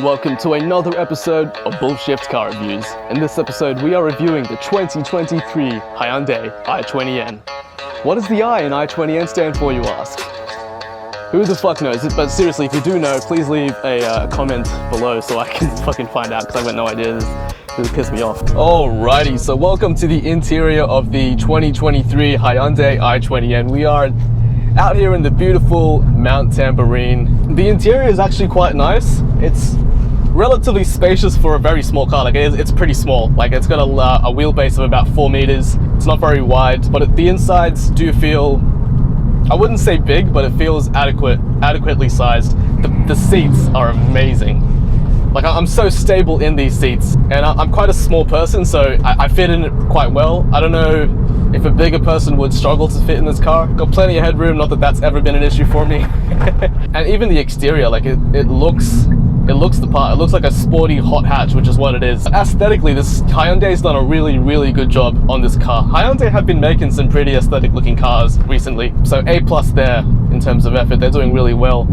and welcome to another episode of Bullshift Car Reviews. In this episode, we are reviewing the 2023 Hyundai i20N. What does the I in i20N stand for, you ask? Who the fuck knows? But seriously, if you do know, please leave a comment below so I can fucking find out, because I've got no idea. This pissed me off. Alrighty, so welcome to the interior of the 2023 Hyundai i20N. We are out here in the beautiful Mount Tamborine. The interior is actually quite nice. It's relatively spacious for a very small car. Like it's pretty small. Like it's got a wheelbase of about 4 meters. It's not very wide, but the insides do feel, I wouldn't say big, but it feels adequately sized. The seats are amazing. Like I'm so stable in these seats, and I'm quite a small person, so I fit in it quite well. I don't know if a bigger person would struggle to fit in this car. Got plenty of headroom, not that that's ever been an issue for me. And even the exterior, like it looks the part. It looks like a sporty hot hatch, which is what it is. Aesthetically, this Hyundai's done a really good job on this car. Hyundai have been making some pretty aesthetic looking cars recently, so A+ there in terms of effort. They're doing really well.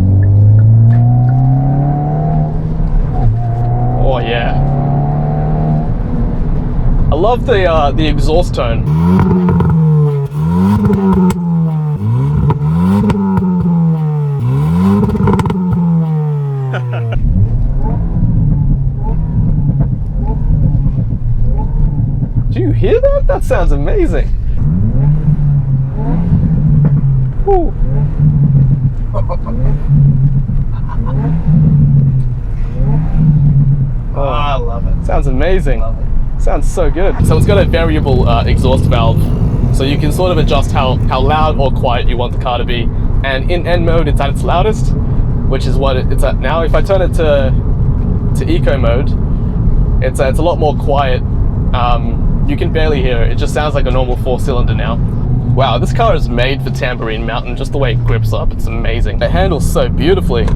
Oh yeah. I love the exhaust tone. Do you hear that? That sounds amazing. Ooh. Oh, I love it. Sounds amazing. Love it. Sounds so good. So it's got a variable exhaust valve, so you can sort of adjust how loud or quiet you want the car to be. And in N mode, it's at its loudest, which is what it's at now. If I turn it to eco mode, it's a lot more quiet. You can barely hear it. It just sounds like a normal 4-cylinder now. Wow, this car is made for Tamborine Mountain. Just the way it grips up, it's amazing. It handles so beautifully.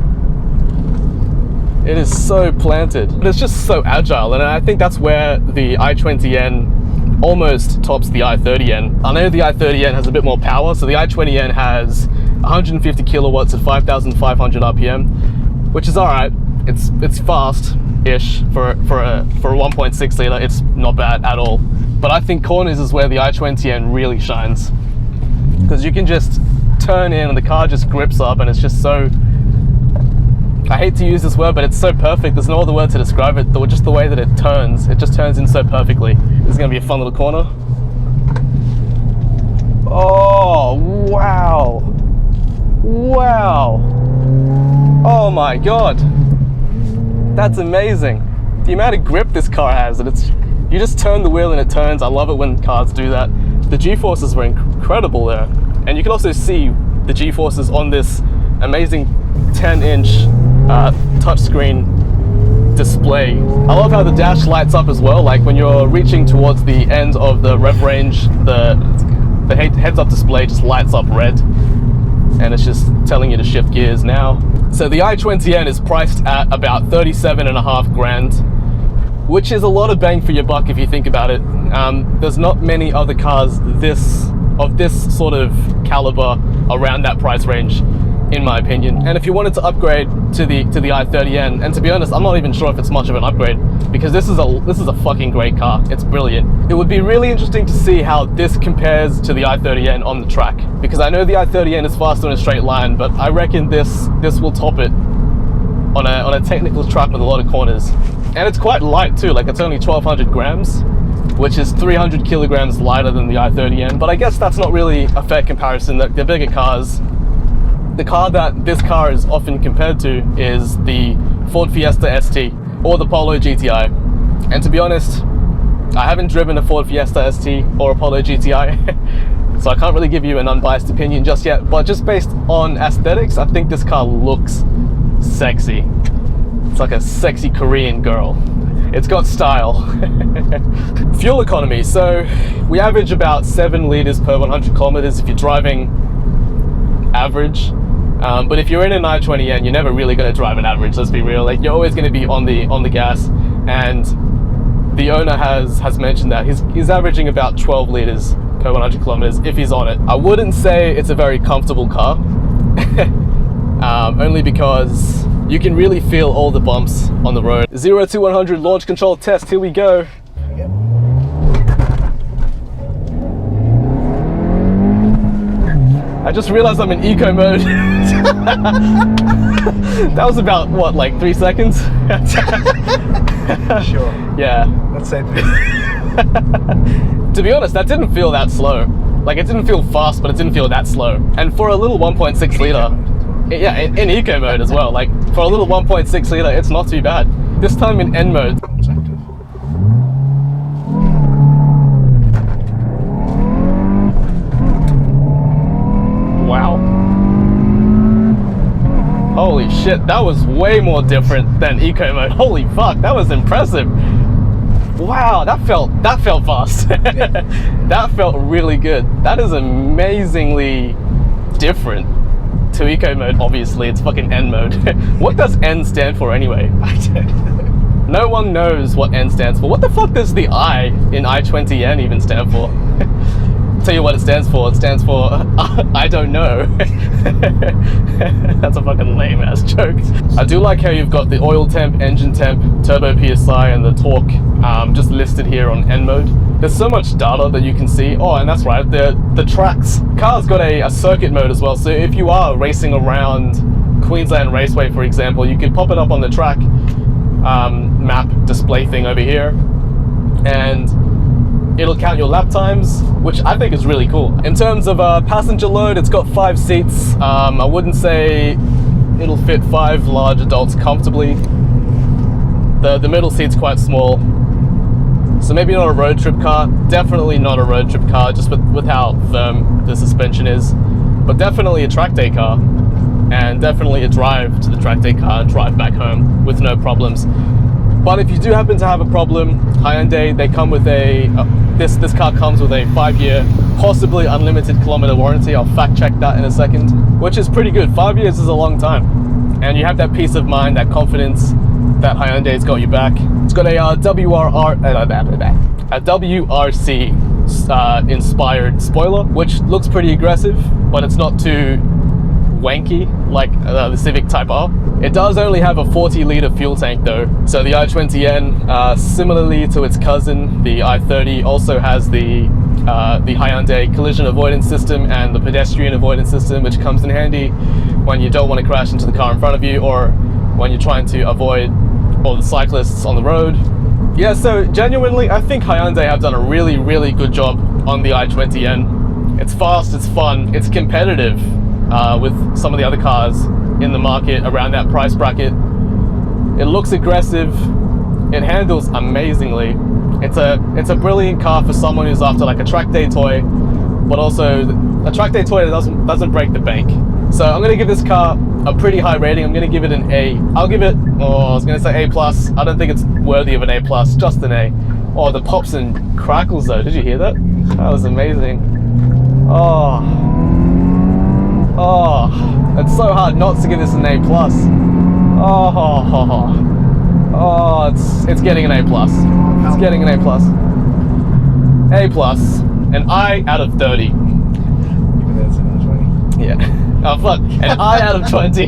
It is so planted. It's just so agile, and I think that's where the i20N almost tops the i30N. I know the i30N has a bit more power, so the i20N has 150 kilowatts at 5,500 RPM, which is alright. It's fast-ish for a 1.6 liter. It's not bad at all. But I think corners is where the i20N really shines, because you can just turn in and the car just grips up, and it's just so, I hate to use this word, but it's so perfect. There's no other word to describe it. Just the way that it just turns in so perfectly. This is gonna be a fun little corner. Oh, wow. Wow. Oh my God. That's amazing. The amount of grip this car has, and you just turn the wheel and it turns. I love it when cars do that. The G-forces were incredible there. And you can also see the G-forces on this amazing 10-inch touchscreen display. I love how the dash lights up as well. Like when you're reaching towards the end of the rev range, the heads-up display just lights up red, and it's just telling you to shift gears now. So the i20N is priced at about 37.5 grand, which is a lot of bang for your buck if you think about it. There's not many other cars of this sort of caliber around that price range, in my opinion. And if you wanted to upgrade to the i30N, and to be honest, I'm not even sure if it's much of an upgrade, because this is a fucking great car. It's brilliant. It would be really interesting to see how this compares to the i30N on the track, because I know the i30N is faster in a straight line, but I reckon this will top it on a technical track with a lot of corners. And it's quite light too. Like it's only 1,200 grams, which is 300 kilograms lighter than the i30N. But I guess that's not really a fair comparison. The bigger cars, the car that this car is often compared to is the Ford Fiesta ST or the Polo GTI. And to be honest, I haven't driven a Ford Fiesta ST or a Polo GTI, so I can't really give you an unbiased opinion just yet. But just based on aesthetics, I think this car looks sexy. It's like a sexy Korean girl. It's got style. Fuel economy. So we average about 7 liters per 100 kilometers if you're driving average. But if you're in an i20N, you're never really going to drive an average, let's be real. Like you're always going to be on the gas, and the owner has mentioned that he's averaging about 12 liters per 100 kilometers if he's on it. I wouldn't say it's a very comfortable car, only because you can really feel all the bumps on the road. 0 to 100 launch control test, here we go. Yep. I just realized I'm in eco mode. That was about, what, like 3 seconds? Sure. Yeah. Let's say 3. To be honest, that didn't feel that slow. Like, it didn't feel fast, but it didn't feel that slow. And for a little 1.6 liter, yeah, in eco mode as well. Like, for a little 1.6 liter, it's not too bad. This time in N mode. It's active. Wow. Holy shit, that was way more different than eco mode. Holy fuck, that was impressive. Wow, that felt fast. Yeah. That felt really good. That is amazingly different to eco mode. Obviously, it's fucking N mode. What does N stand for anyway? I don't know. No one knows what N stands for. What the fuck does the I in i20N even stand for? Tell you what it stands for. It stands for I don't know. That's a fucking lame ass joke. I do like how you've got the oil temp, engine temp, turbo PSI, and the torque just listed here on N mode. There's so much data that you can see. Oh, and that's right, the tracks. Car's got a circuit mode as well. So if you are racing around Queensland Raceway, for example, you can pop it up on the track map display thing over here, and it'll count your lap times, which I think is really cool. In terms of passenger load, it's got 5 seats. I wouldn't say it'll fit 5 large adults comfortably. The middle seat's quite small. So maybe not a road trip car. Definitely not a road trip car, just with how firm the suspension is. But definitely a track day car. And definitely a drive to the track day car and drive back home with no problems. But if you do happen to have a problem, Hyundai, they come with a, this car comes with a 5-year, possibly unlimited kilometer warranty. I'll fact check that in a second, which is pretty good. 5 years is a long time. And you have that peace of mind, that confidence that Hyundai's got you back. It's got a WRC inspired spoiler, which looks pretty aggressive, but it's not too wanky like the Civic Type R. It does only have a 40-litre fuel tank though. So the i20N, similarly to its cousin, the i30, also has the Hyundai collision avoidance system and the pedestrian avoidance system, which comes in handy when you don't want to crash into the car in front of you or when you're trying to avoid all the cyclists on the road. Yeah, so genuinely, I think Hyundai have done a really, really good job on the i20N. It's fast, it's fun, it's competitive with some of the other cars in the market around that price bracket. It looks aggressive, it handles amazingly. It's a brilliant car for someone who's after like a track day toy, but also a track day toy that doesn't break the bank. So I'm gonna give this car a pretty high rating. I'm gonna give it an A. I'll give it, I was gonna say A+. I don't think it's worthy of an A+, just an A. Oh, the pops and crackles though, did you hear that? That was amazing. Oh, it's so hard not to give this an A+. It's getting an A+. It's getting an A+. A+, an I out of 30. Even though it's an i20. Yeah. Oh fuck, an I out of 20.